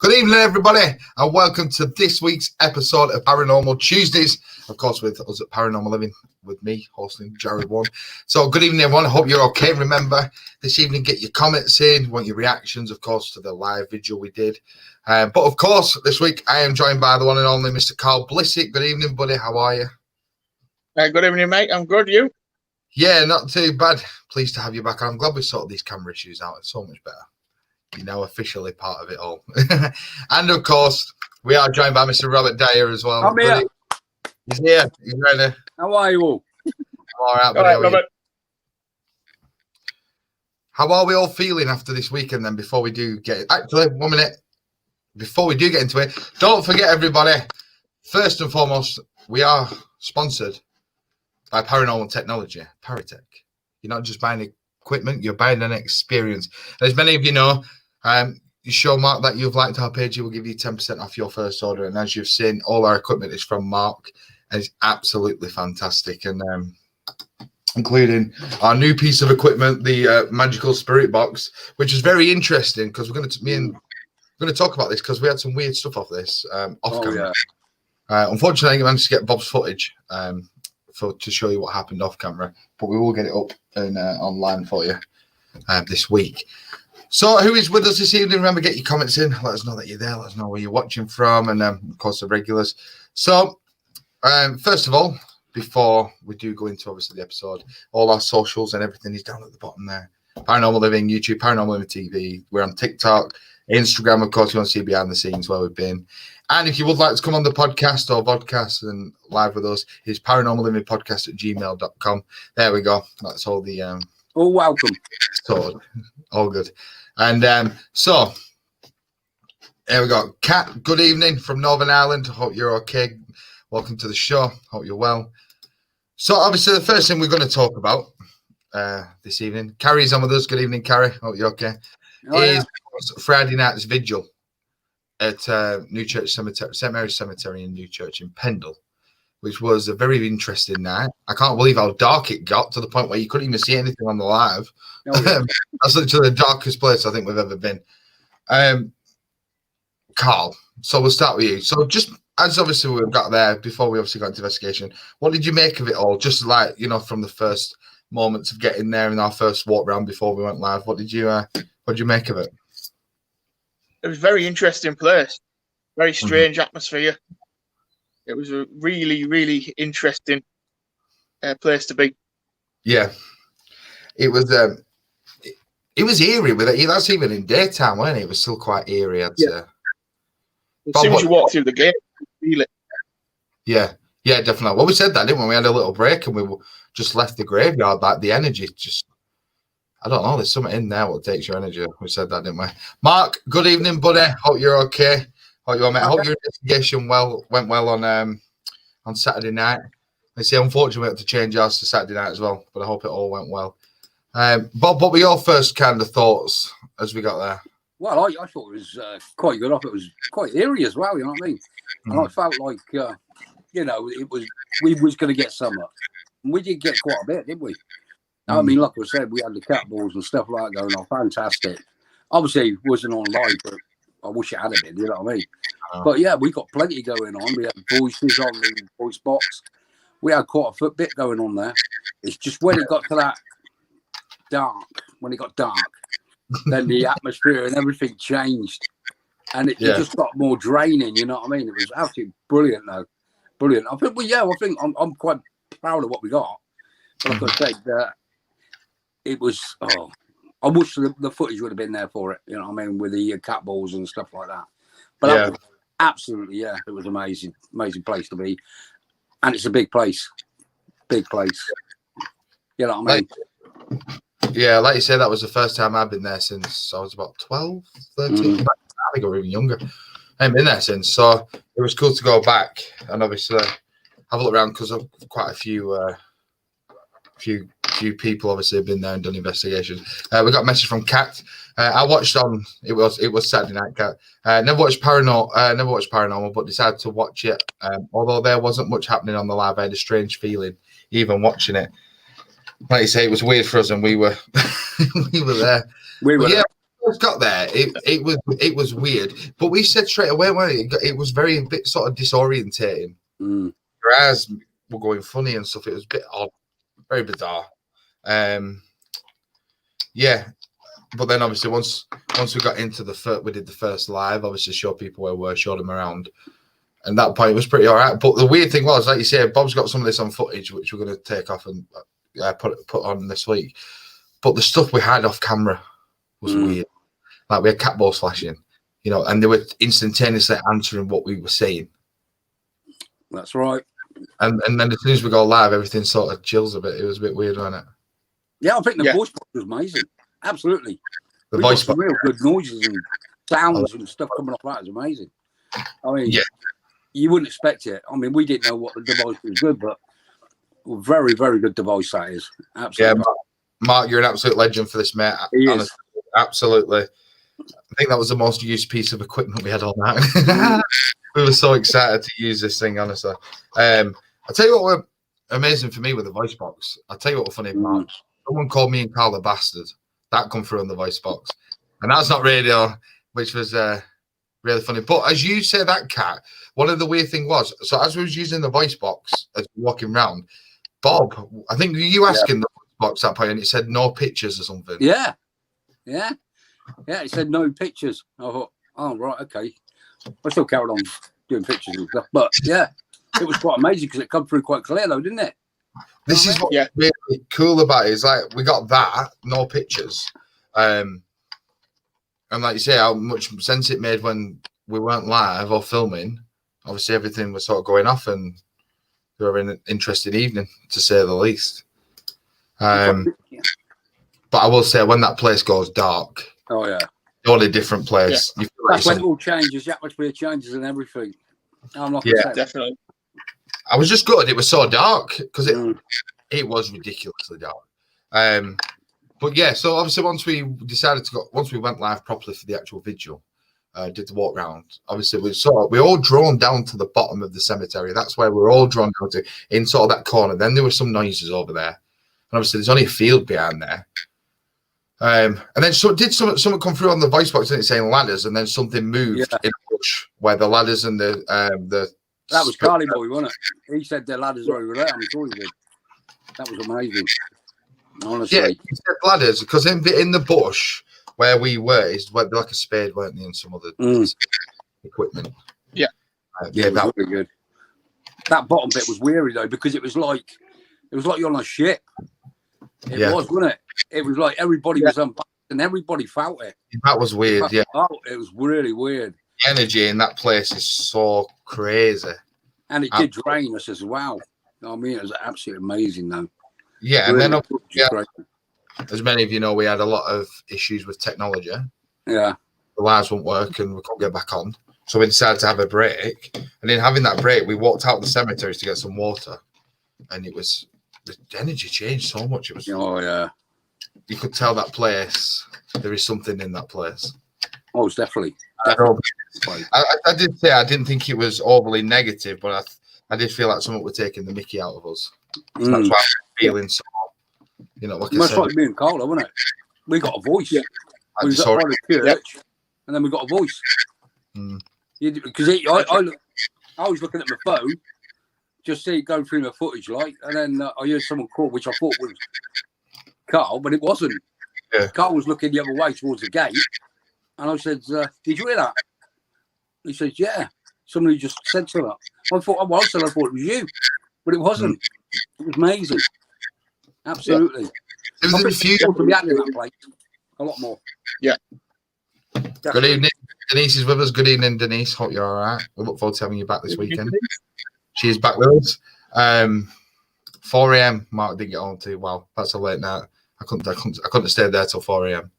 Good evening, everybody, and welcome to this week's episode of Paranormal Tuesdays. Of course, with us at Paranormal Living, with me, hosting Jared One. So, good evening, everyone. I hope you're okay. Remember, this evening, get your comments in, want your reactions, of course, to the live video we did. But, of course, this week, I am joined by the one and only Mr. Carl Blissick. Good evening, buddy. How are you? Good evening, mate. I'm good. You? Yeah, not too bad. Pleased to have you back. I'm glad we sorted these camera issues out. It's so much better. You're now officially part of it all. And, of course, we are joined by Mr. Robert Dyer as well. I'm here. He's here. He's ready. How are you all? All right, buddy. All right, how are we all feeling after this weekend then, before we do get... Actually, 1 minute. Before we do get into it, don't forget, everybody, first and foremost, we are sponsored by Paranormal Technology, Paratech. You're not just buying equipment, you're buying an experience. As many of you know, you show Mark that you've liked our page, he will give you 10% off your first order. And as you've seen, all our equipment is from Mark, and it's absolutely fantastic. And including our new piece of equipment, the magical spirit box, which is very interesting because we're going to talk about this because we had some weird stuff off this off camera. Yeah. Unfortunately, I managed to get Bob's footage to show you what happened off camera, but we will get it up and online for you this week. So, who is with us this evening? Remember, get your comments in. Let us know that you're there. Let us know where you're watching from, and of course the regulars. So, first of all, before we do go into obviously the episode, all our socials and everything is down at the bottom there. Paranormal Living, YouTube, Paranormal Living TV. We're on TikTok, Instagram, of course. You want to see behind the scenes where we've been. And if you would like to come on the podcast or vodcast and live with us, it's paranormallivingpodcast@gmail.com. There we go. That's all the all welcome. So, all good. And so there we go. Kat, good evening from Northern Ireland. Hope you're okay. Welcome to the show. Hope you're well. So obviously the first thing we're going to talk about this evening, Carrie's on with us. Good evening, Carrie. Hope you're okay. Is Friday night's vigil at New Church Cemetery, St. Mary's Cemetery in New Church in Pendle, which was a very interesting night. I can't believe how dark it got to the point where you couldn't even see anything on the live. That's literally the darkest place I think we've ever been. Carl, so we'll start with you. So just as obviously we've got there, before we obviously got into investigation, what did you make of it all? Just like, you know, from the first moments of getting there and our first walk round before we went live, what did you make of it? It was a very interesting place, very strange atmosphere. It was a really, really interesting place to be. Yeah, it was. It was eerie with it. That's even in daytime, wasn't it? It was still quite eerie. I'd say. As soon as you walk through the gate, you feel it. Yeah, definitely. Well, we said that, didn't we? We had a little break and we just left the graveyard. Like the energy, just I don't know. There's something in there what takes your energy. We said that, didn't we? Mark, good evening, buddy. Hope you're okay. Hope you're, mate. I hope your investigation went well on Saturday night. They say unfortunately we had to change ours to Saturday night as well, but I hope it all went well. Bob, what were your first kind of thoughts as we got there? Well, I thought it was quite good. I thought it was quite eerie as well. You know what I mean? And I felt like we was going to get some up, and we did get quite a bit, didn't we? I mean, like I said, we had the cat balls and stuff like that going on. Fantastic. Obviously, it wasn't on live, but I wish it had been. You know what I mean? But yeah, we got plenty going on. We had voices on the voice box. We had quite a bit going on there. It's just when it got to that dark, then the atmosphere and everything changed, and it just got more draining. You know what I mean? It was absolutely brilliant, though. Brilliant. I think I'm quite proud of what we got. But like I said, it was. Oh, I wish the footage would have been there for it. You know what I mean? With the cat balls and stuff like that. But that was absolutely, it was amazing place to be, and it's a big place. You know what I mean? Yeah, like you said, that was the first time I've been there since I was about 12, 13. I think I was even younger. I haven't been there since, so it was cool to go back and obviously have a look around because quite a few people obviously have been there and done investigations. We got a message from Kat. I watched on it was Saturday night, Kat. Never watched Paranormal, but decided to watch it. Although there wasn't much happening on the live, I had a strange feeling even watching it. Like you say, it was weird for us, and we were there. We were. Yeah, first got there, it was weird, but we said straight away when it was very a bit sort of disorientating. Your eyes were going funny and stuff. It was a bit odd, very bizarre. Yeah, but then obviously once we got into we did the first live. Obviously, show people where we were, showed them around. And that point was pretty all right. But the weird thing was, like you say, Bob's got some of this on footage, which we're going to take off and put on this week. But the stuff we had off camera was weird. Like we had cat balls flashing, and they were instantaneously answering what we were saying. That's right. And then as soon as we go live, everything sort of chills a bit. It was a bit weird, wasn't it? Yeah, I think the voice box was amazing. Absolutely. The voice box, real good noises and sounds and stuff coming off that is amazing. I mean, you wouldn't expect it. I mean, we didn't know what the device was good, but very, very good device that is. Absolutely. Yeah, Mark, you're an absolute legend for this, mate. He honestly, is. Absolutely. I think that was the most used piece of equipment we had all night. We were so excited to use this thing, honestly. I'll tell you what were amazing for me with the voice box. I'll tell you what was funny, Mark. Someone called me and Carl a bastard. That come through on the voice box. And that's not radio, which was really funny. But as you say that, Cat, one of the weird thing was, so as we was using the voice box as we were walking around, Bob, I think you asking the voice box at that point, and it said no pictures or something. Yeah. It said no pictures. I thought, oh, right, okay. I still carried on doing pictures and stuff. But yeah, it was quite amazing because it come through quite clear though, didn't it? This is what's really cool about it, is like we got that, no pictures. And like you say, how much sense it made when we weren't live or filming. Obviously, everything was sort of going off, and we were in an interesting evening, to say the least. But I will say, when that place goes dark, totally different place. Yeah. That's when it all changes. The atmosphere changes and everything. I'm not definitely. I was just good. It was so dark because it was ridiculously dark. But yeah, so obviously once we went live properly for the actual vigil, did the walk round. Obviously we all drawn down to the bottom of the cemetery. That's where we're all drawn down to, in sort of that corner. Then there were some noises over there, and obviously there's only a field behind there. And then someone come through on the voice box and it's saying ladders, and then something moved in a bush where the ladders and the that was Carly Boy, wasn't it? He said the ladders were over there. I'm sure he did. That was amazing. Honestly. Yeah, he said ladders because in the bush where we were is like a spade, weren't they, and some other equipment. Yeah. That was really good. That bottom bit was weary though, because it was like you're on a ship. It was, wasn't it? It was like everybody was unpacked and everybody felt it. That was weird, It was really weird. The energy in that place is so crazy. And it did drain us as well. I mean, it was absolutely amazing though. Yeah, really, and then as many of you know, we had a lot of issues with technology. Yeah. The lives wouldn't work and we couldn't get back on. So we decided to have a break. And in having that break, we walked out the cemeteries to get some water. And the energy changed so much. It was you could tell that place, there is something in that place. Oh, it's definitely. I did say I didn't think it was overly negative, but I did feel like someone were taking the mickey out of us. So that's why I'm feeling so, like I said. Like me and Carla, wasn't it? We got a voice. We got by the church, and then we got a voice. Because I was looking at my phone, just see it going through my footage, and then I heard someone call, which I thought was Carl, but it wasn't. Yeah. Carl was looking the other way towards the gate, and I said, "Did you hear that?" He said, "Yeah." Somebody just said to that. I thought it was you, but it wasn't. It was amazing. Absolutely. There was a few to be in that place. A lot more. Yeah. Definitely. Good evening. Denise is with us. Good evening, Denise. Hope you're all right. We look forward to having you back this weekend. She's back with us. 4 a.m. Mark did get on to. Wow, that's a late night. I couldn't stay there till 4 a.m.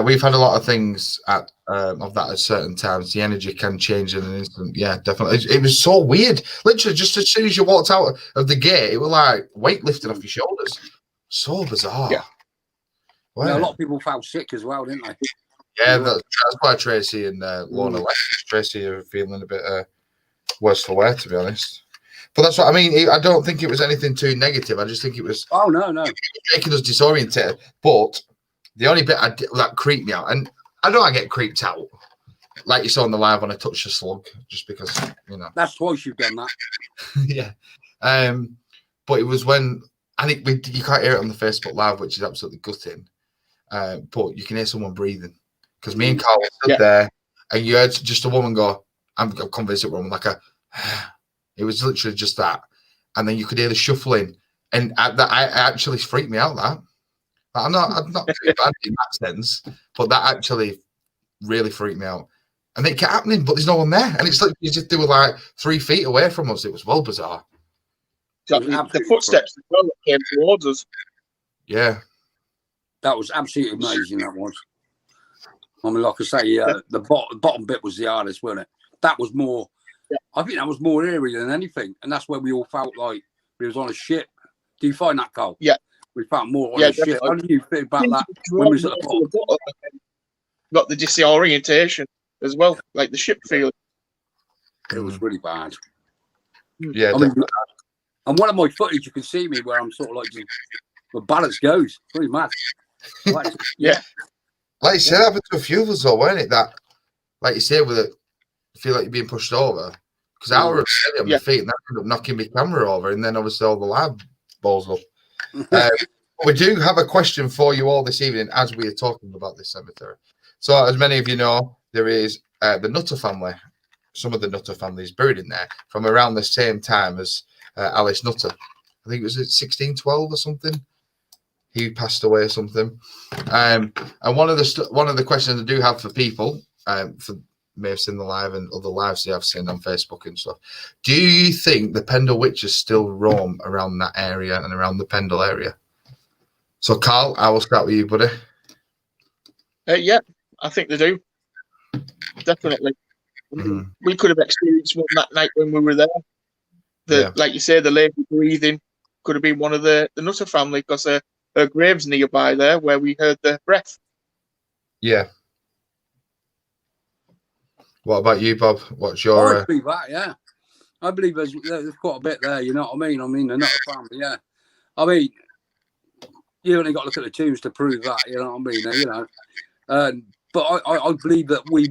We've had a lot of things of that at certain times. The energy can change in an instant. Yeah, definitely. It was so weird. Literally, just as soon as you walked out of the gate, it was like weight lifting off your shoulders. So bizarre. Yeah. Wow. Yeah, a lot of people felt sick as well, didn't they? Yeah, that's why Tracy and Lorna left. Tracy are feeling a bit worse for wear, to be honest. But that's what I mean. I don't think it was anything too negative. I just think it was no, making us disoriented. But the only bit that creeped me out, and I know I get creeped out, like you saw on the live when I touched the slug, just because, you know. That's twice you've done that. Yeah. But it was when, I think you can't hear it on the Facebook live, which is absolutely gutting. But you can hear someone breathing. Because me and Carl stood there, and you heard just a woman go, I'm convinced it was like it was literally just that. And then you could hear the shuffling. And that actually freaked me out, that. I'm not too bad in that sense, but that actually really freaked me out. And it kept happening, but there's no one there. And it's like they were like 3 feet away from us. It was well bizarre. The footsteps as well that came towards us. Yeah. That was absolutely amazing, that was. I mean, like I say, the bottom bit was the hardest, wasn't it? That was more, I think that was more eerie than anything. And that's where we all felt like we was on a ship. Do you find that, Carl? Yeah. We felt more on a ship. How do you feel about that when we was at the bottom? Got the disorientation as well, like the ship feeling. It was really bad. Yeah. I mean, and one of my footage, you can see me where I'm sort of like, the balance goes. Pretty mad. Yeah. Like you said, that happened to a few of us, though, weren't it? That, like you say, with it, feel like you're being pushed over. Because I was on my feet and that ended up knocking my camera over, and then obviously all the live balls up. We do have a question for you all this evening as we are talking about this cemetery. So, as many of you know, there is the Nutter family. Some of the Nutter family is buried in there from around the same time as Alice Nutter. I think it was at 1612 or something. He passed away or something. And one of the questions I do have for people, may have seen the live and other lives they have seen on Facebook and stuff. Do you think the Pendle witches still roam around that area and around the Pendle area? So, Carl, I will start with you, buddy. Yeah, I think they do. Definitely. We could have experienced one that night when we were there. Like you say, the lady breathing could have been one of the Nutter family, because her grave's nearby there where we heard the breath. Yeah. What about you, Bob? What's your... I believe that, yeah. I believe there's quite a bit there, you know what I mean? I mean, they're not a family, yeah. I mean, you only got to look at the tombs to prove that, you know what I mean? You know, but I believe that we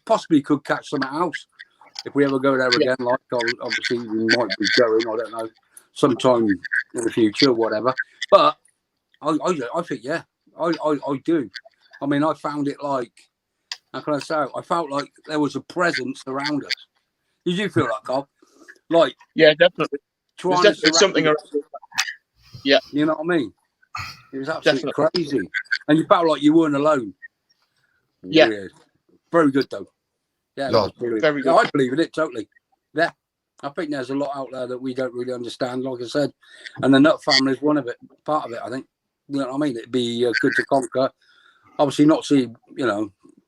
possibly could catch something else if we ever go there again. Like, obviously, we might be going, I don't know, sometime in the future or whatever. But I think, yeah, I do. I mean, I found it like, how can I say? I felt like there was a presence around us. Did you feel that, Carl? Like, yeah, definitely. There's definitely something around us. Yeah, you know what I mean. It was absolutely crazy, and you felt like you weren't alone. Yeah, weird. Very good though. Yeah, very good. Yeah, I believe in it totally. Yeah, I think there's a lot out there that we don't really understand, like I said, and the Nut family is one of it, part of it. I think. You know what I mean? It'd be good to conquer. Obviously, not see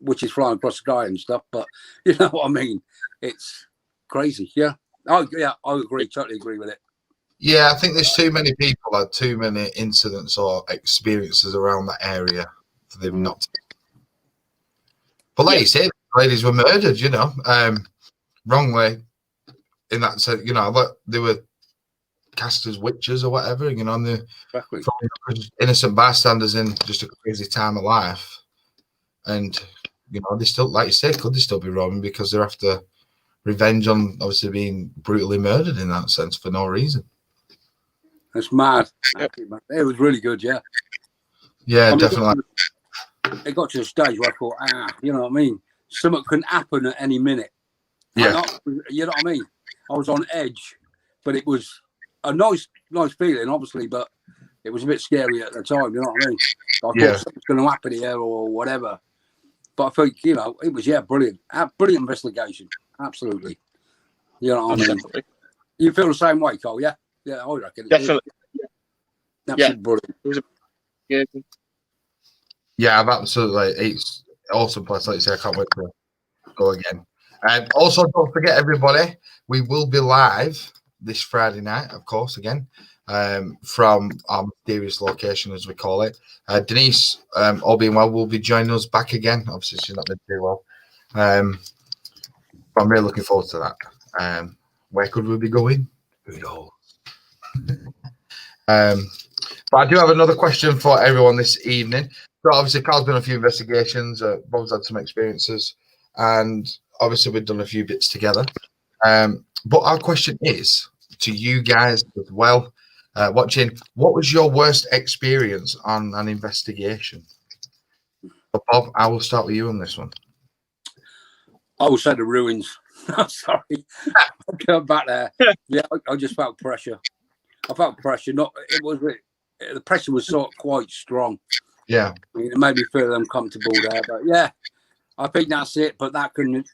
witches flying across the sky and stuff, but you know what I mean. It's crazy. Yeah, I agree. Totally agree with it. Yeah, I think there's too many people had too many incidents or experiences around that area for them not to. But like you said, ladies were murdered, wrongly in that sense, but they were cast as witches or whatever, and they're innocent bystanders in just a crazy time of life. And, they still, like you said, could they still be roaming because they're after revenge on obviously being brutally murdered in that sense for no reason. It's mad. It was really good, yeah. Yeah, definitely. It got to a stage where I thought, you know what I mean? Something can happen at any minute. Yeah. You know what I mean? I was on edge, but it was a nice feeling, obviously, but it was a bit scary at the time, you know what I mean? I thought something's going to happen here or whatever. But I think, it was, brilliant. Brilliant investigation. Absolutely. You know what I mean? You feel the same way, Cole, yeah? Yeah, I reckon. Definitely. Absolutely brilliant. It was I've absolutely. It's awesome place. Like you say, I can't wait to go again. And also, don't forget, everybody, we will be live this Friday night, of course, again, from our mysterious location, as we call it. Denise, all being well, will be joining us back again. Obviously, she's not been too well. But I'm really looking forward to that. Where could we be going? Who knows? But I do have another question for everyone this evening. So obviously, Carl's been on a few investigations. Bob's had some experiences, and obviously we've done a few bits together. But our question is to you guys as well, watching. What was your worst experience on an investigation? But Bob, I will start with you on this one. I will say the ruins. I'm sorry. I'll go back there. Yeah, I just felt pressure. I felt pressure. The pressure was sort of quite strong. Yeah. I mean, it made me feel uncomfortable there. But yeah, I think that's it. But that can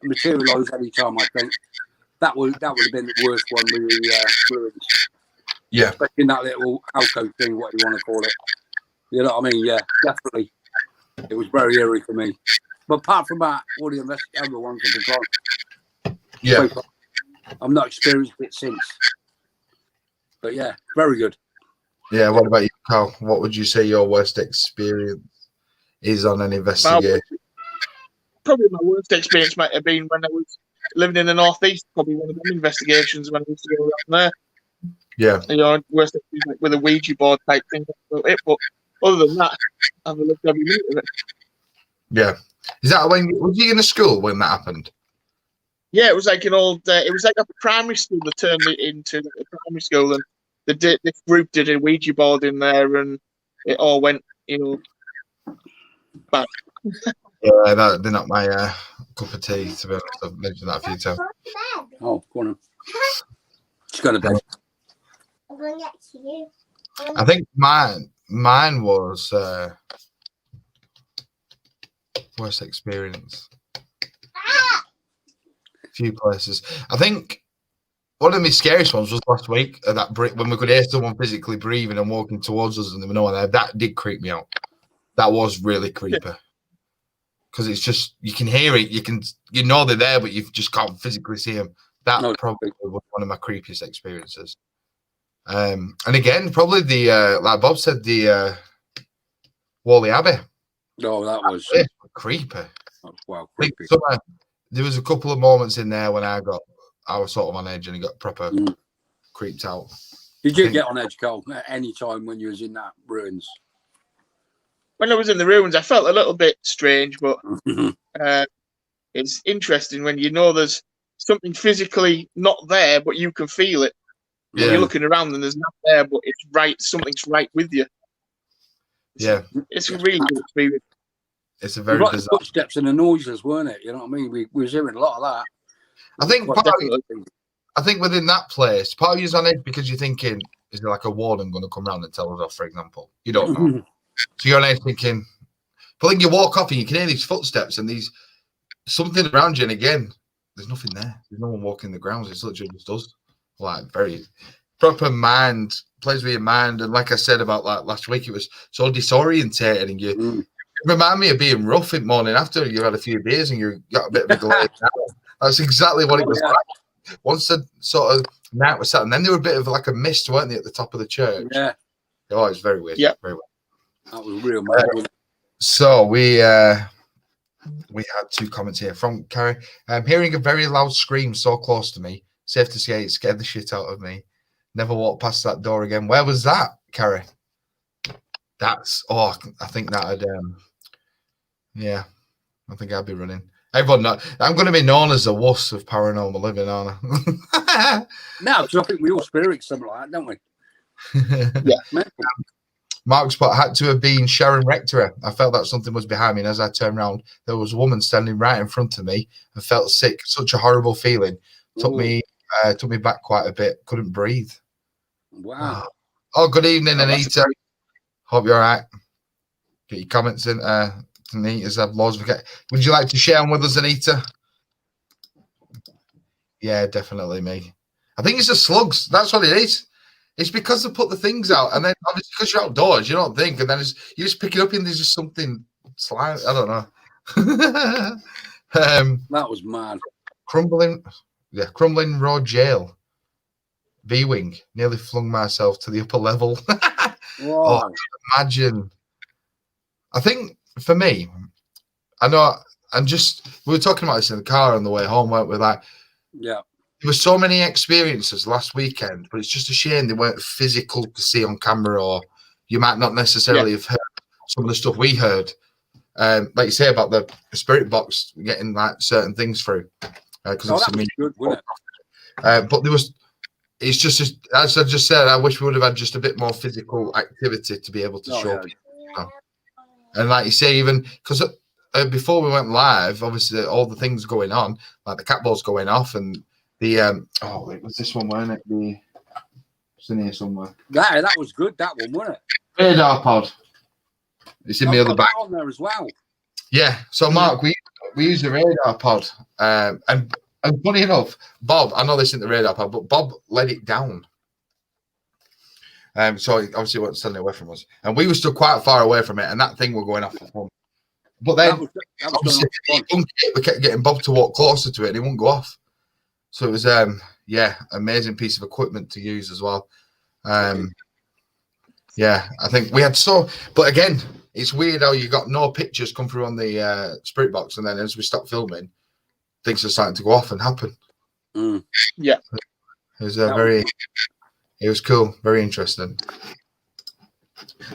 materialise any time. I think that would have been the worst one with the ruins. Yeah. Especially in that little alcove thing, what you want to call it. You know what I mean? Yeah, definitely. It was very eerie for me. But apart from that, all the other ones have been gone. Yeah. I've not experienced it since. But yeah, very good. Yeah. What about you, Carl? What would you say your worst experience is on an investigation? Probably my worst experience might have been when I was living in the northeast. Probably one of them investigations when I used to go around there. Yeah. You know, worst experience like with a Ouija board type thing. About it, but other than that, I've lived every minute of it. Yeah. Is that was you in a school when that happened? Yeah, it was like an old. It was like a primary school. They turned it into a primary school, and this group did a Ouija board in there, and it all went, bad. Yeah, they're not my cup of tea, to be honest. I've mentioned that a few times. Oh, go on. She's got a bed. I'm going next to you. I think mine was worst experience. A few places. I think one of my scariest ones was last week at when we could hear someone physically breathing and walking towards us, and there were no one there. That did creep me out. That was really creepy. Because it's just, you can hear it, you know they're there, but you just can't physically see them. That probably was one of my creepiest experiences. And again, probably the like Bob said, the Whalley Abbey. Oh, that was creepy. Wow, creepy. There was a couple of moments in there when I was sort of on edge and it got proper creeped out. Did you get on edge, Cole, at any time when you was in that ruins? When I was in the ruins, I felt a little bit strange, but it's interesting when you know there's something physically not there, but you can feel it. Yeah. When you're looking around and there's nothing there, but it's right. Something's right with you. It's a really good experience. It's a very bizarre. The footsteps and the noises, weren't it? You know what I mean? We was hearing a lot of that. I think within that place, part of you's on edge because you're thinking, is there like a warden going to come round and tell us off, for example? You don't know. So you're on edge thinking, but then you walk off and you can hear these footsteps and these something around you, and again, there's nothing there. There's no one walking the grounds. It's literally just us. Like very proper mind, plays with your mind. And like I said about like last week, it was so disorientating, and you remind me of being rough in the morning after you had a few beers and you got a bit of a glaze. That's exactly what it was like. Once the sort of night was set, and then there were a bit of like a mist, weren't they, at the top of the church? Yeah. Oh, it was very weird. Yeah. Very weird. That was real, man. So we had two comments here from Carrie. I'm hearing a very loud scream so close to me. Safe to say it scared the shit out of me. Never walked past that door again. Where was that, Carrie? I think that'd I think I'd be running. Everyone know, I'm going to be known as the wuss of paranormal living, aren't I? No, because I think we all experience something like that, don't we? Yeah. Mark Spot had to have been Sharon Rector. I felt that something was behind me, and as I turned around, there was a woman standing right in front of me and felt sick. Such a horrible feeling. Took me back quite a bit. Couldn't breathe. Wow. Oh, good evening, Anita. Hope you're all right. Get your comments in. Anita's have loads of. Would you like to share them with us, Anita? Yeah, definitely me. I think it's the slugs. That's what it is. It's because they put the things out, and then obviously because you're outdoors, you don't think, and then you just pick it up, and there's just something slight. I don't know. That was mad. Crumbling Road Jail. V-wing. Nearly flung myself to the upper level. Oh, imagine. I think for me, I know, we were talking about this in the car on the way home, weren't we? Like, yeah. there were so many experiences last weekend, but it's just a shame they weren't physical to see on camera, or you might not necessarily have heard some of the stuff we heard. Like you say about the spirit box getting like certain things through. Because that was good, wasn't it? But there was. It's just as I just said. I wish we would have had just a bit more physical activity to be able to show people. So. And like you say, even because before we went live, obviously all the things going on, like the cat balls going off, and the it was this one, wasn't it? It's in here somewhere. Yeah, that was good. That one, wasn't it? Radar pod. It's in the other bag on there as well. Yeah. So Mark, we use the radar pod, and funny enough, Bob, I know this isn't the radar pod, but Bob let it down. So obviously, it wasn't standing away from us, and we were still quite far away from it, and that thing were going off the phone. But then, we kept getting Bob to walk closer to it, and it wouldn't go off. So it was, amazing piece of equipment to use as well. Yeah, I think we had but again, it's weird how you got no pictures come through on the spirit box, and then as we stopped filming, things are starting to go off and happen. Yeah, it was it was cool, very interesting.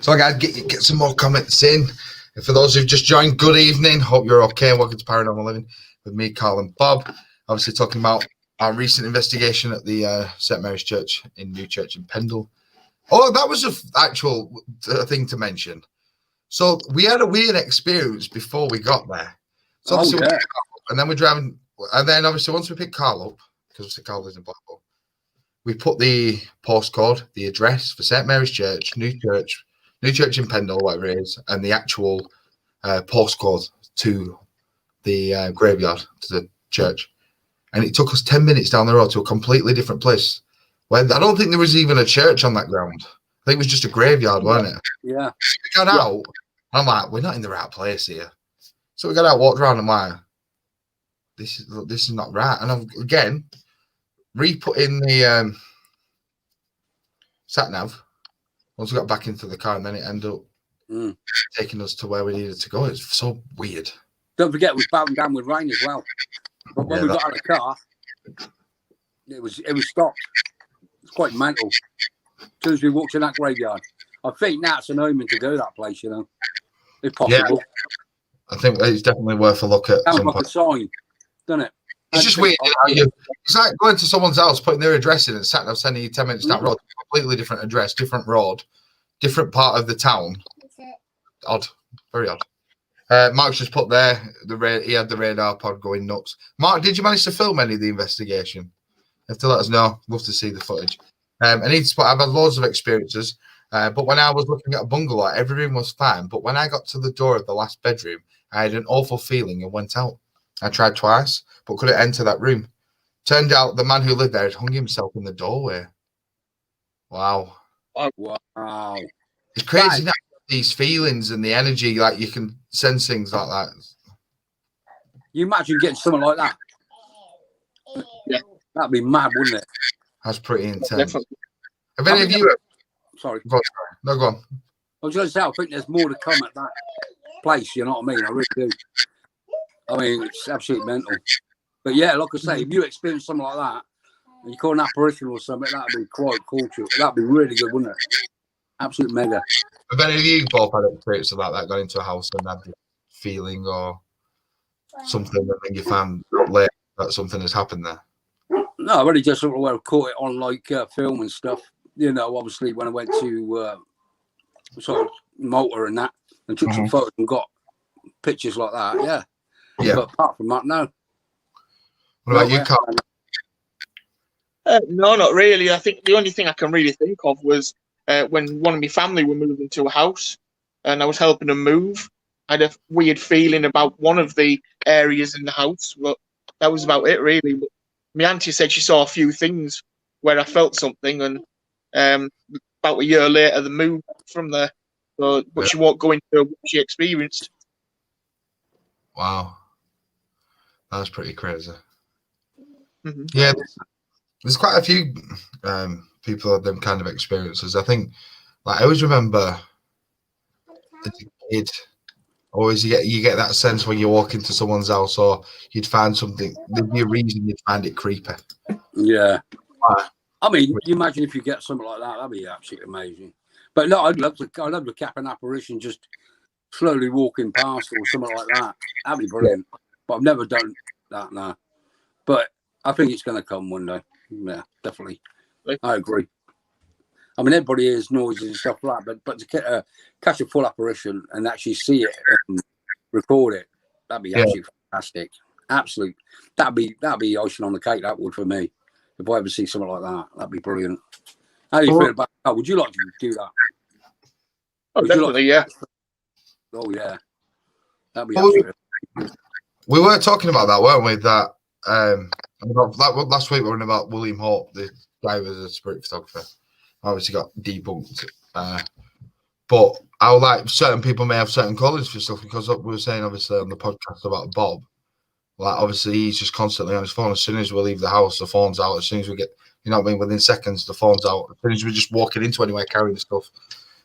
So, guys, get some more comments in. And for those who've just joined, good evening. Hope you're okay. Welcome to Paranormal Living with me, Carl, and Bob. Obviously, talking about our recent investigation at the St. Mary's Church in Newchurch in Pendle. Oh, that was an actual thing to mention. So we had a weird experience before we got there. So and then we're driving, and then obviously once we picked Carl up, because Carl lives in Blackpool, we put the postcode, the address for St. Mary's Church, Newchurch in Pendle, whatever it is, and the actual postcode to the graveyard, to the church. And it took us 10 minutes down the road to a completely different place. Where I don't think there was even a church on that ground. I think it was just a graveyard, wasn't it? Yeah. We got out, and I'm like, we're not in the right place here. So we got out, walked around, and I'm like, this is not right. And I've, again, re-put in the sat nav once we got back into the car, and then it ended up taking us to where we needed to go. It's so weird. Don't forget, we bowed down with rain as well. But when we got out of the car, it was stopped. It's quite mental. As soon as we walked in that graveyard, I think that's an omen to go to that place, if possible. Yeah, I think it's definitely worth a look at. Sounds like a sign, doesn't it? It's just weird. It's like going to someone's house, putting their address in, and sat nav sending you 10 minutes down the road. Completely different address, different road, different part of the town. Odd, very odd. Mark's just put there he had the radar pod going nuts. Mark, did you manage to film any of the investigation? You have to let us know. Love to see the footage. I've had loads of experiences, but when I was looking at a bungalow, every room was fine. But when I got to the door of the last bedroom, I had an awful feeling and went out. I tried twice, but couldn't enter that room. Turned out the man who lived there had hung himself in the doorway. Wow. Oh, wow. It's crazy now, these feelings and the energy, like you can sense things like that. You imagine getting something like that? Yeah. That'd be mad, wouldn't it? That's pretty intense. Definitely. Have any of you... Sorry. Go on. I was going to say, I think there's more to come at that place, you know what I mean? I really do. I mean, it's absolutely mental. But yeah, like I say, if you experience something like that, and you call an apparition or something, that'd be quite cool. That'd be really good, wouldn't it? Absolute mega. Have any of you both had experiences like that, going into a house and had the feeling or something, and then you found later that something has happened there? No, I really just sort of caught it on like film and stuff. Obviously when I went to sort of Malta and that, and took some photos and got pictures like that. Yeah. But apart from that, no. What about you, Carl? No, not really. I think the only thing I can really think of was when one of my family were moving to a house, and I was helping them move. I had a weird feeling about one of the areas in the house, but that was about it, really. But my auntie said she saw a few things where I felt something, and about a year later, the move from there. But she won't go into what she experienced. Wow, that's pretty crazy. Mm-hmm. Yeah, there's quite a few people have them kind of experiences. I think, like, I always remember as a kid, always you get that sense when you walk into someone's house or you'd find something, there'd be a reason you'd find it creepy. Yeah. I mean, you imagine if you get something like that, that'd be absolutely amazing. But no, I'd love to cap an apparition just slowly walking past or something like that. That'd be brilliant. But I've never done that now. But I think it's going to come one day. Yeah, definitely. I agree. I mean, everybody hears noises and stuff like that, but to catch a full apparition and actually see it and record it, that'd be absolutely fantastic. Absolutely. That'd be icing on the cake, that would, for me. If I ever see something like that, that'd be brilliant. How do you feel about that? Would you like to do that? Oh, definitely, yeah. Oh, yeah. That'd be absolutely. We were talking about that, weren't we? That last week we were about William Hope, the guy who was a spirit photographer. Obviously got debunked. But how like certain people may have certain colours for stuff, because we were saying obviously on the podcast about Bob. Like obviously he's just constantly on his phone. As soon as we leave the house, the phone's out. As soon as we get, you know what I mean, within seconds the phone's out. As soon as we're just walking into anywhere carrying the stuff,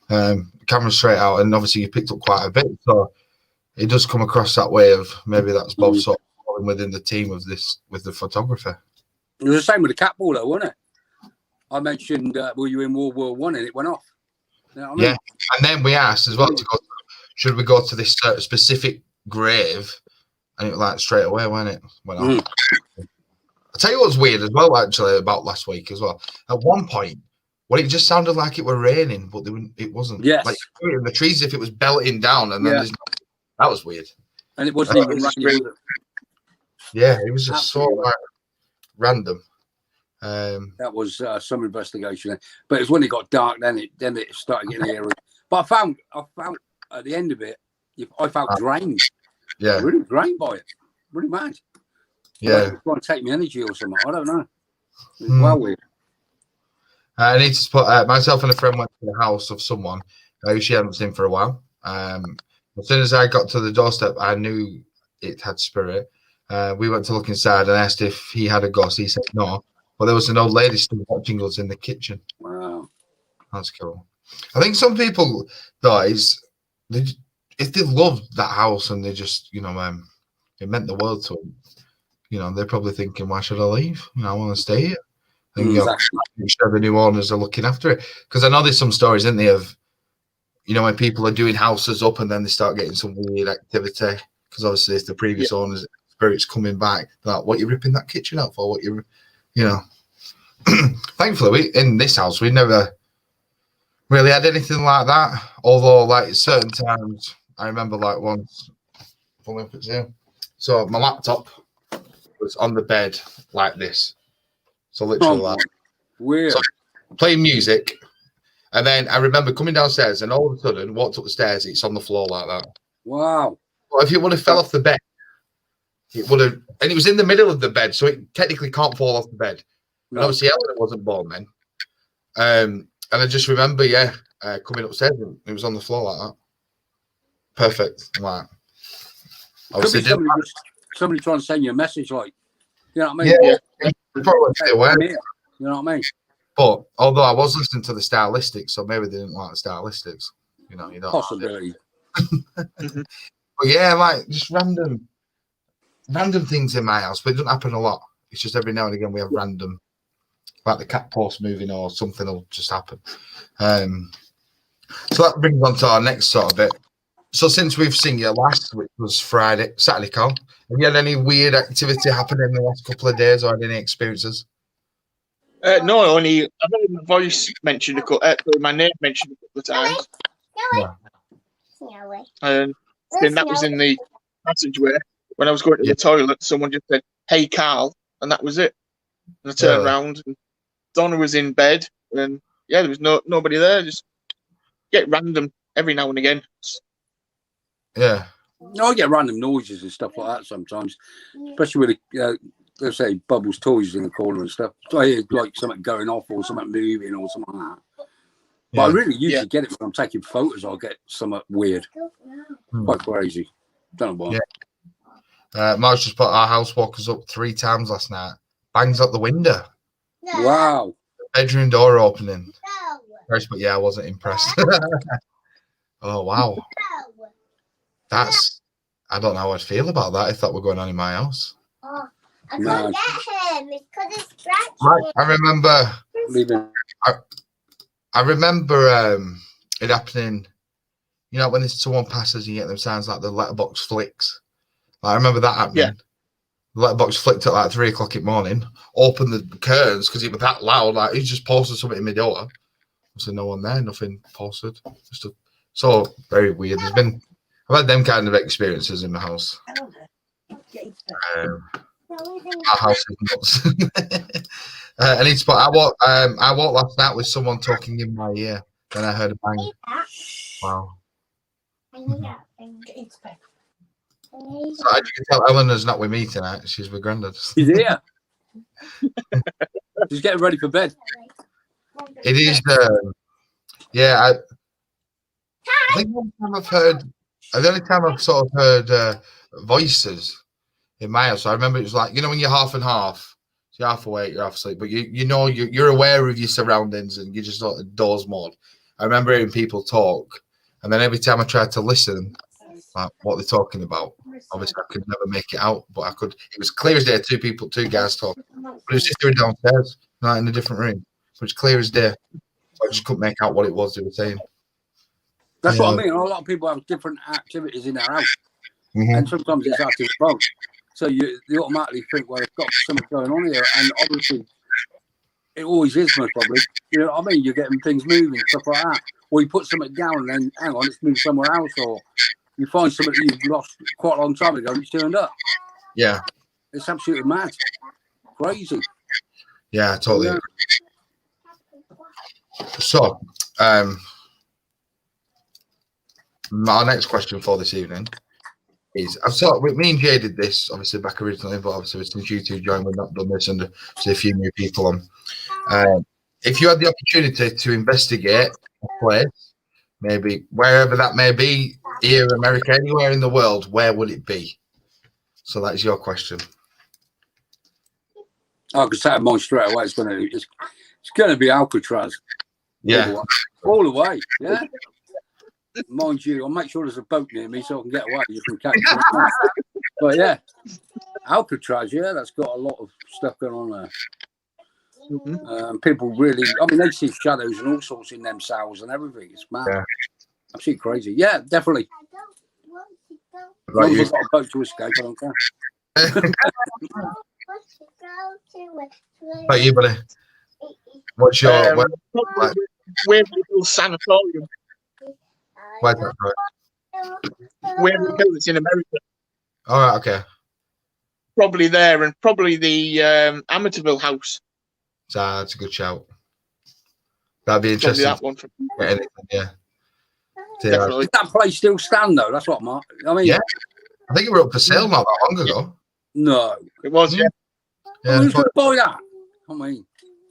camera straight out. And obviously you picked up quite a bit, so it does come across that way of maybe that's Bob sort of within the team of this with the photographer. It was the same with the cat ball, though, wasn't it? I mentioned were you in World War One and it went off. You know what I mean? Yeah, and then we asked as well to go. Should we go to this specific grave? And it was like straight away, wasn't it? Went off. I'll tell you what's weird as well, actually, about last week as well. At one point, well, it just sounded like it were raining, but it wasn't. Yes. Like in the trees, if it was belting down, and then that was weird. And it wasn't even raining. Yeah, it was just so like random. That was some investigation, but it was when it got dark. Then it started getting eerie. But I found at the end of it, I felt drained. Yeah, really drained by it. Really mad. Yeah, like trying to take me energy or something. I don't know. It's well weird. I need to put myself and a friend went to the house of someone who she hadn't seen for a while. As soon as I got to the doorstep, I knew it had spirit. We went to look inside and asked if he had a ghost. He said no. But there was an old lady still watching us in the kitchen. Wow. That's cool. I think some people, though, if they loved that house and they just, you know, it meant the world to them, you know, they're probably thinking, why should I leave? You know, I want to stay here. And exactly. make sure the new owners are looking after it. Because I know there's some stories, isn't there, of, you know, when people are doing houses up and then they start getting some weird activity. Because obviously, if the previous owners' spirits coming back, like, what you ripping that kitchen out for? What you know. Thankfully, in this house, we never really had anything like that. Although, like, certain times, I remember, like, once, so my laptop was on the bed like this. So literally like weird. So playing music. And then I remember coming downstairs and all of a sudden walked up the stairs, it's on the floor like that. Wow. Well, if it would have fell off the bed, it would have, and it was in the middle of the bed, so it technically can't fall off the bed. And obviously Ellen wasn't born then. And I just remember, coming upstairs and it was on the floor like that. Perfect. Like, obviously somebody trying to send you a message, like, you know what I mean? Yeah. Probably you know what I mean? But although I was listening to the stylistics, so maybe they didn't like the stylistics. You know, you don't possibility. But yeah, like just random things in my house, but it doesn't happen a lot. It's just every now and again we have random, like the cat post moving or something will just happen. So that brings on to our next sort of bit. So since we've seen you last, which was Saturday, Carl, have you had any weird activity happen in the last couple of days or had any experiences? No, only I've heard my voice mentioned my name mentioned a couple of times. And then that was in the passageway. When I was going to the toilet, someone just said, "Hey, Carl," and that was it. And I turned around and Donna was in bed, and there was nobody there. Just get random every now and again. Yeah. No, I get random noises and stuff like that sometimes, especially with let's say Bubbles' toys in the corner and stuff. So I hear like something going off or something moving or something like that. But I really usually get it when I'm taking photos. I'll get something weird, quite crazy. Don't know why. Marge just put our house walkers up 3 times last night. Bangs out the window. Wow. Bedroom door opening. But yeah, I wasn't impressed. Oh wow. I don't know how I'd feel about that if that were going on in my house. I can't get him. It's because it's scratching. Right. I remember. Leaving. I remember it happening. You know, when someone passes, you get them sounds like the letterbox flicks. I remember that happening. Yeah. The letterbox flicked at like 3 o'clock in the morning. Opened the curtains because it was that loud. Like he just posted something in my door. There's no one there. Nothing posted. So very weird. I've had them kind of experiences in the house. Our house is nuts. I need to put. I walked last night with someone talking in my ear. Then I heard a bang. Wow. So as you can tell, Eleanor's not with me tonight. She's with Grandad. She's here. She's getting ready for bed. It is. Yeah. I think the only time I've sort of heard voices in my house. I remember it was like, you know, when you're half and half. So you're half awake, you're half asleep, but you're aware of your surroundings and you're just sort of doze mode. I remember hearing people talk, and then every time I tried to listen, like what they're talking about, obviously I could never make it out, but I could. It was clear as day. Two guys talking, but it was just doing downstairs, not in a different room. But it's clear as day. So I just couldn't make out what it was they were saying. That's what I mean. A lot of people have different activities in their house, and sometimes it's active fun. So you automatically think, well, it's got something going on here, and obviously it always is most probably. You know what I mean? You're getting things moving, stuff like that. Or you put something down and then, hang on, it's moved somewhere else. Or you find something that you've lost quite a long time ago and it's turned up. Yeah. It's absolutely mad. Crazy. Yeah, I totally agree. So, my next question for this evening is, me and Jay did this obviously back originally, but obviously since you two joined, we've not done this, and there's a few new people on. If you had the opportunity to investigate a place, maybe wherever that may be, here, America, anywhere in the world, where would it be? So that is your question. I could say mine straight away. It's going to be Alcatraz. Yeah, all the way. Yeah. Mind you, I'll make sure there's a boat near me so I can get away. You can catch it. But yeah, Alcatraz. Yeah, that's got a lot of stuff going on there. People really, they see shadows and all sorts in them cells and everything. It's mad. Yeah. Absolutely crazy. Yeah, definitely. Like I've got a boat to escape, I don't care. Like you, buddy. What's your Waverly Hills Sanatorium? Where's that? Waverly Hills, it's in America. All right, okay. Probably there, and probably the Amityville house. So that's a good shout. That'd be interesting. That one from yeah. Definitely. Did that place still stand though? That's what yeah. I think it were up for sale not that long ago. No, it was. Yeah. Who's going to buy that?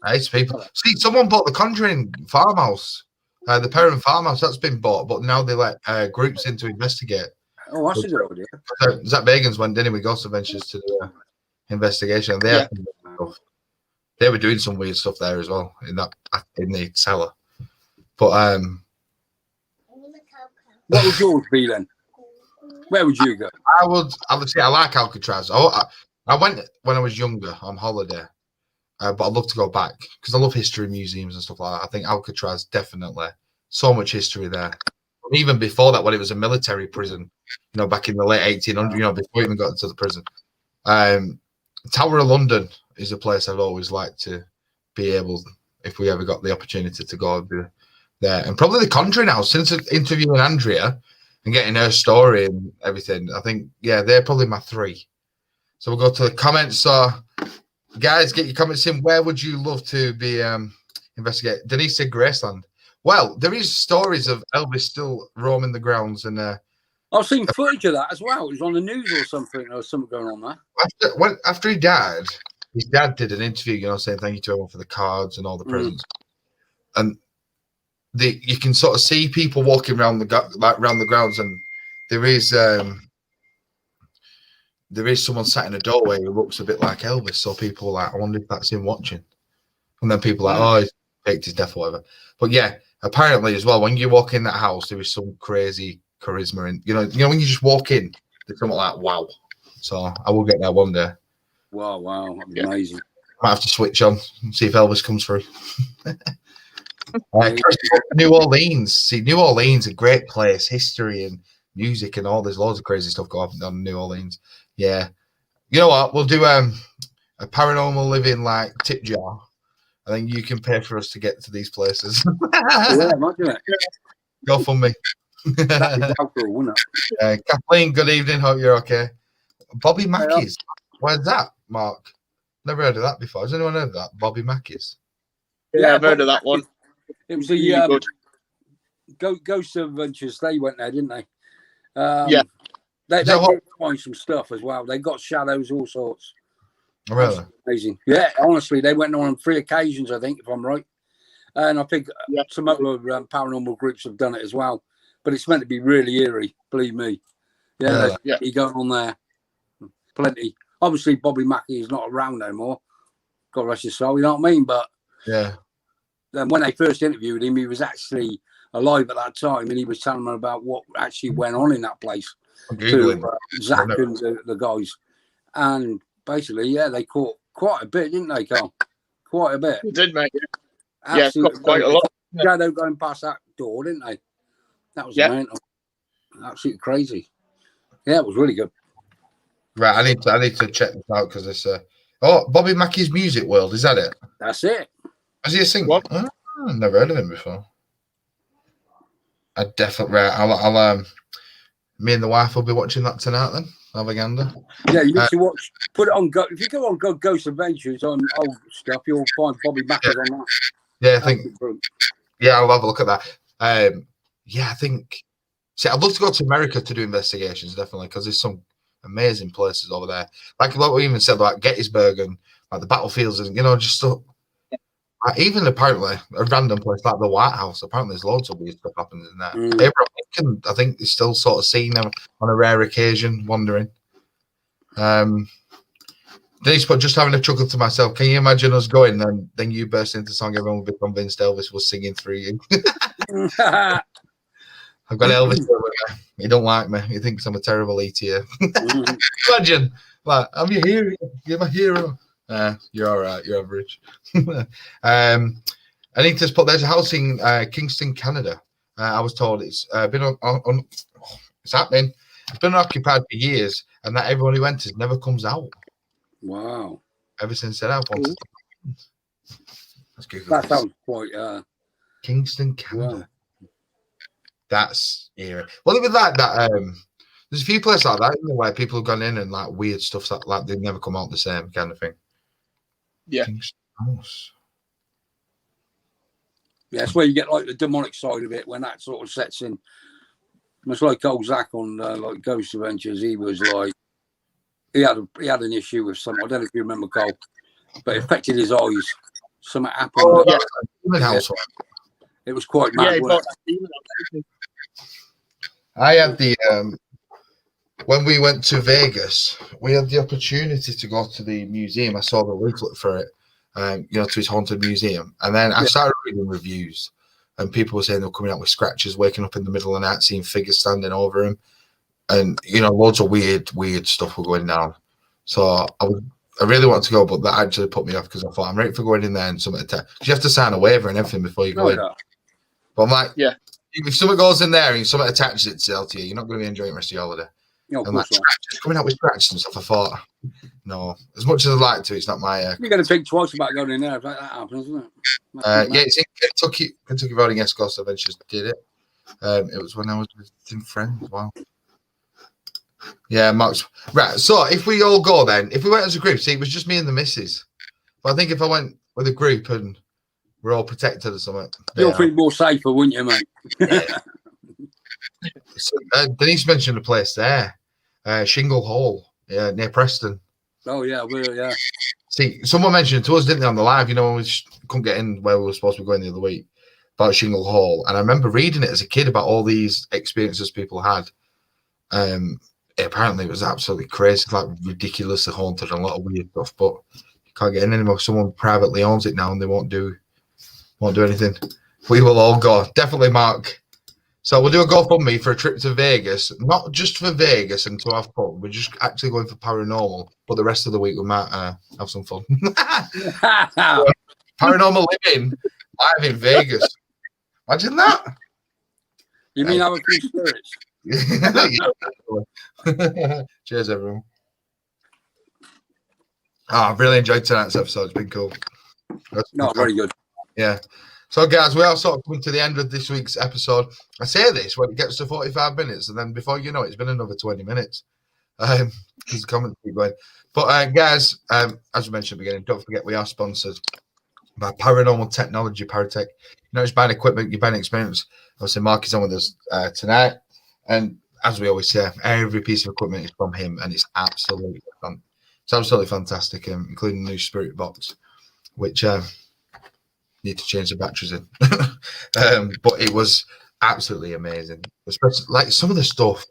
It's people. See, someone bought the Conjuring farmhouse, the Perrin farmhouse. That's been bought, but now they let groups in to investigate. Oh, that's a good idea. Zach Bagans went in with Ghost Adventures to do investigation. They were doing some weird stuff there as well in the cellar. But what would yours be then? Where would you go? I like Alcatraz. I went when I was younger on holiday, but I'd love to go back because I love history museums and stuff like that. I think Alcatraz, definitely. So much history there. Even before that, when it was a military prison, back in the late 1800s, before we even got into the prison. Tower of London is a place I'd always like to be able, if we ever got the opportunity to go there. And probably the Conjuring house, since interviewing Andrea and getting her story and everything, I think, they're probably my three. So we'll go to the comments. So, guys, get your comments in. Where would you love to be investigate? Denise said Graceland. Well, there is stories of Elvis still roaming the grounds, and I've seen footage of that as well. It was on the news or something. There was something going on there. After he died, his dad did an interview, saying thank you to everyone for the cards and all the presents, and you can sort of see people walking around the grounds, and there is someone sat in a doorway who looks a bit like Elvis. So people are like, I wonder if that's him watching. And then people are like, oh, he's faked his death or whatever. But yeah, apparently as well, when you walk in that house, there is some crazy charisma. And when you just walk in, there's something like, wow. So I will get there one day. Wow, that'd be amazing. Might have to switch on and see if Elvis comes through. New Orleans. See, New Orleans, a great place, history and music and all. There's loads of crazy stuff going on in New Orleans. Yeah. You know what? We'll do a paranormal living like tip jar. I think you can pay for us to get to these places. Yeah, imagine it. Go for me. That'd be helpful, wouldn't it? Kathleen, good evening. Hope you're okay. Bobby Mackey's. Where's that, Mark? Never heard of that before. Has anyone heard of that? Bobby Mackey's. Yeah, I've heard of that one. It was the Really good. Ghost Adventures. They went there, didn't they? Yeah. They did find some stuff as well. They got shadows, all sorts. Oh, really? Amazing. Yeah, honestly, they went on 3 occasions, I think, if I'm right. And I think some other paranormal groups have done it as well. But it's meant to be really eerie, believe me. Yeah, there's plenty going on there. Plenty. Obviously, Bobby Mackey is not around no more. God rest his soul, you know what I mean? But then when they first interviewed him, he was actually alive at that time, and he was telling them about what actually went on in that place to Zach and the guys. And basically, they caught quite a bit, didn't they, Carl? Quite a bit. They did, mate. Yeah, quite a lot. Shadow going past that door, didn't they? That was mental. Absolutely crazy. Yeah, it was really good. Right, I need to check this out because it's Bobby Mackey's Music World. Is that it? That's it. Is he a singer? Oh, I've never heard of him before. I definitely. I'll me and the wife will be watching that tonight. Then have a gander. Yeah, you need to watch. Put it on. If you go on Ghost Adventures on old stuff, you'll find Bobby Mackey on that. Yeah, I think. Yeah, I'll have a look at that. Yeah, I think. See, I'd love to go to America to do investigations, definitely, because there's some amazing places over there. Like we even said about Gettysburg and like the battlefields, and just stuff. Even apparently a random place like the White House. Apparently, there's loads of weird stuff happens in there. Abraham Lincoln, I think, is still sort of seen on a rare occasion wandering. Denise, but just having a chuckle to myself. Can you imagine us going and then you burst into song? Everyone would be convinced Elvis was singing through you. I've got Elvis over there. He don't like me. He thinks I'm a terrible ETA. Imagine, like, I'm your hero. You're my hero. You're all right. You're average. I need to put. There's a house in Kingston, Canada. I was told it's been on. It's happening. It's been occupied for years, and that everyone who enters never comes out. Wow. Ever since that happened. That sounds quite. Kingston, Canada. Wow. That's eerie. Well, with that there's a few places like that where people have gone in and like weird stuff like they never come out the same kind of thing. Yeah. Yeah, that's where you get like the demonic side of it when that sort of sets in. Much like old Zach on like Ghost Adventures, he was like he had an issue with something. I don't know if you remember, Cole, but it affected his eyes. Something happened. Oh, yeah. It was quite mad. I had the when we went to Vegas, we had the opportunity to go to the museum. I saw the leaflet for it, to his haunted museum, and then I started reading reviews, and people were saying they were coming out with scratches, waking up in the middle of the night, seeing figures standing over him, and loads of weird stuff were going down. So I really wanted to go, but that actually put me off because I thought I'm ready for going in there and something. You have to sign a waiver and everything before you go in. But I'm like, if someone goes in there and someone attaches itself to you, you're not going to be enjoying the rest of your holiday. And like coming out with scratches and stuff, I thought, no, as much as I'd like to, it's not my. You're going to think twice about going in there if that happens, isn't it? It's in Kentucky. Kentucky Riding Escorts Adventures did it. It was when I was with some friends. Wow. Yeah, Mark's right. So if we all go then, if we went as a group, see, it was just me and the missus. But I think if I went with a group and we're all protected or something, you'll feel more safer, wouldn't you, mate? So, Denise mentioned a place there, Shingle Hall, near Preston. Oh yeah, yeah. See, someone mentioned it to us, didn't they, on the live? When we couldn't get in where we were supposed to be going the other week, about Shingle Hall, and I remember reading it as a kid about all these experiences people had. Apparently, it was absolutely crazy, like ridiculously haunted and a lot of weird stuff. But you can't get in anymore. Someone privately owns it now, and they won't do anything. We will all go. Definitely, Mark. So we'll do a GoFundMe for a trip to Vegas, not just for Vegas and to have fun. We're just actually going for paranormal, but the rest of the week we might have some fun. Paranormal living live in Vegas. Imagine that. You mean our few spirits? Cheers, everyone. I've really enjoyed tonight's episode. It's been cool. Very good. Yeah. So, guys, we are sort of coming to the end of this week's episode. I say this when it gets to 45 minutes, and then before you know it, it's been another 20 minutes. Because the comments keep going. But, guys, as we mentioned at the beginning, don't forget we are sponsored by Paranormal Technology, Paratech. You know, it's buying equipment, you're buying experience. Obviously, Mark is on with us tonight. And as we always say, every piece of equipment is from him, and it's absolutely fun. It's absolutely fantastic, including the new Spirit Box, which need to change the batteries in. But it was absolutely amazing. Especially like some of the stuff.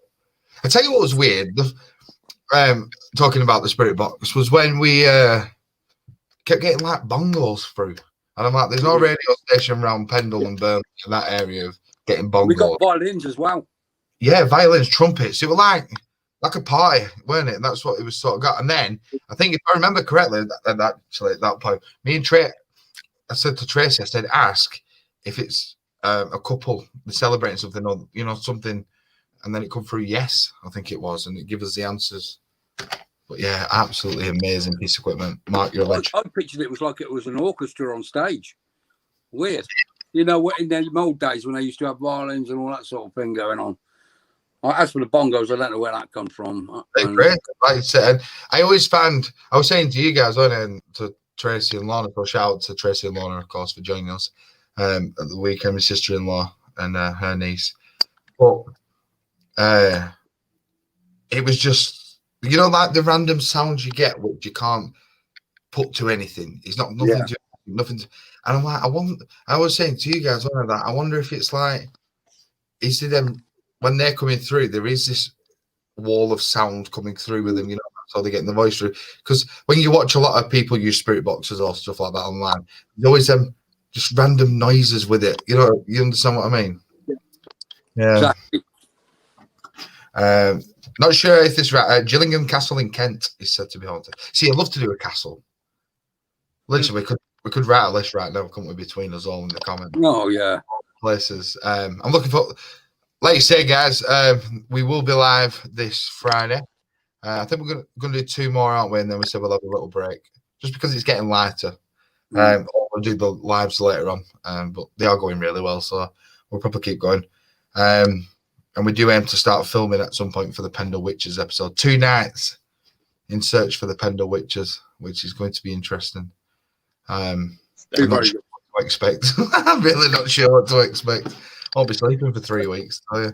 I tell you what was weird. Talking about the Spirit Box was when we kept getting like bongos through. And I'm like, there's no radio station around Pendle and Birmingham in that area of getting bongos. We got violins as well. Yeah, violins, trumpets. It was like a party, weren't it? And that's what it was sort of got. And then I think if I remember correctly, at that point, me and Trey, I said to Tracy, I said, ask if it's a couple celebrating something or, you know, something. And then it come through, yes, I think it was. And it gave us the answers. But yeah, absolutely amazing piece of equipment. Mark, you're a legend. I pictured it was like it was an orchestra on stage. Weird. You know, in the old days when they used to have violins and all that sort of thing going on. As for the bongos, I don't know where that comes from. They're great. Like I said, I always found, I was saying to you guys, and to Tracy and Lorna, so shout out to Tracy and Lorna, of course, for joining us at the weekend, my sister-in-law and her niece. But it was just, you know, like the random sounds you get, which you can't put to anything. It's not nothing to, and I'm like, I was saying to you guys, that I wonder if it's like, is it them when they're coming through, there is this wall of sound coming through with them, you know, so they're getting the voice through. Because when you watch a lot of people use spirit boxes or stuff like that online, there's always just random noises with it. You know, you understand what I mean? Yeah. Exactly. Not sure if this is right. Gillingham Castle in Kent is said to be haunted. See, I'd love to do a castle. Literally, we could write a list right now, couldn't we, between us all in the comments? Oh, yeah. Places. I'm looking for, like you say, guys, we will be live this Friday. I think we're going to do 2 more, aren't we? And then we said we'll have a little break, just because it's getting lighter. We'll do the lives later on, but they are going really well, so we'll probably keep going. And we do aim to start filming at some point for the Pendle Witches episode. 2 nights in search for the Pendle Witches, which is going to be interesting. I'm not sure what to expect. I'm really not sure what to expect. I'll be sleeping for 3 weeks. So,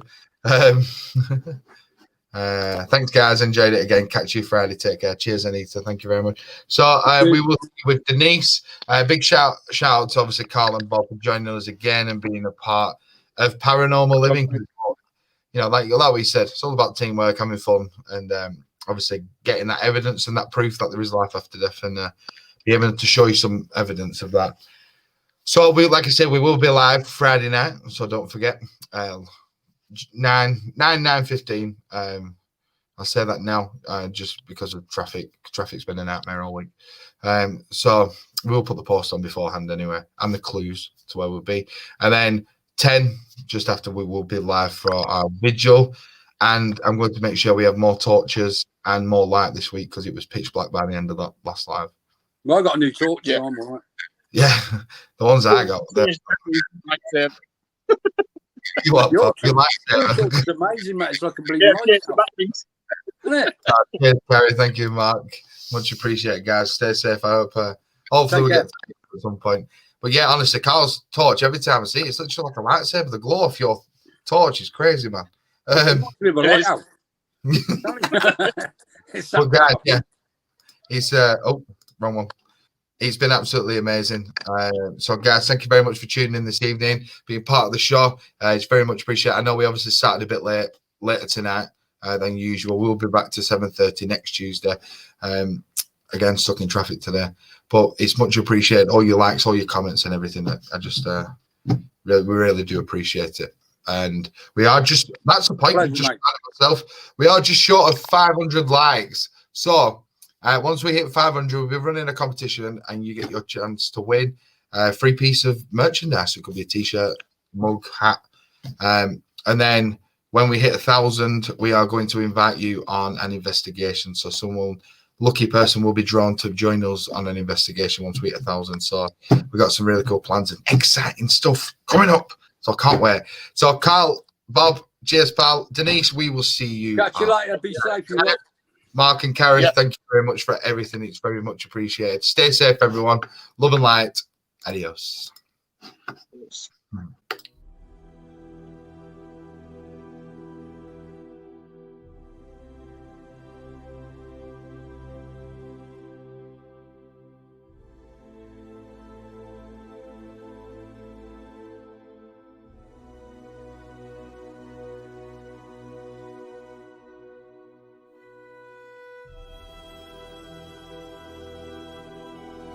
thanks, guys. Enjoyed it again. Catch you Friday. Take care. Cheers, Anita. Thank you very much. So we will see with Denise. Big shout out to obviously Carl and Bob for joining us again and being a part of Paranormal Living. You know, like we said, it's all about teamwork, having fun, and obviously getting that evidence and that proof that there is life after death, and be able to show you some evidence of that. So we, like I said, we will be live Friday night. So don't forget, 9:15. I'll say that now, just because of traffic. Traffic's been a nightmare all week. So we'll put the post on beforehand anyway, and the clues to where we'll be, and then 10 just after we will be live for our vigil. And I'm going to make sure we have more torches and more light this week because it was pitch black by the end of that last live. Well, I got a new torch. Yeah, I'm all right. Yeah, the ones I got. You like it? It's amazing, mate. It's like a bleeding light. Isn't it? Cheers, Terry. Thank you, Mark. Much appreciated, guys. Stay safe. I hope. Hopefully, we get to at some point. But yeah, honestly, Carl's torch, every time I see it, it's literally like a lightsaber. The glow of your torch is crazy, man. But guys, yeah, it's wrong one. It's been absolutely amazing. So, guys, thank you very much for tuning in this evening, being part of the show. It's very much appreciated. I know we obviously started a bit later tonight than usual. We'll be back to 7:30 next Tuesday. Again, stuck in traffic today, but it's much appreciated. All your likes, all your comments, and everything. I just we really do appreciate it. And we are just, that's the point. Pleasure, Just mate. myself. We are just short of 500 likes. So once we hit 500, we'll be running a competition and you get your chance to win a free piece of merchandise. It could be a t-shirt, mug, hat. And then when we hit 1,000, we are going to invite you on an investigation. So lucky person will be drawn to join us on an investigation once we hit 1,000. So we've got some really cool plans and exciting stuff coming up. So I can't wait. So Carl, Bob, cheers, pal. Denise, we will see you. Catch you later. Be safe. You lot. Mark and Carrie, thank you very much for everything. It's very much appreciated. Stay safe, everyone. Love and light. Adios.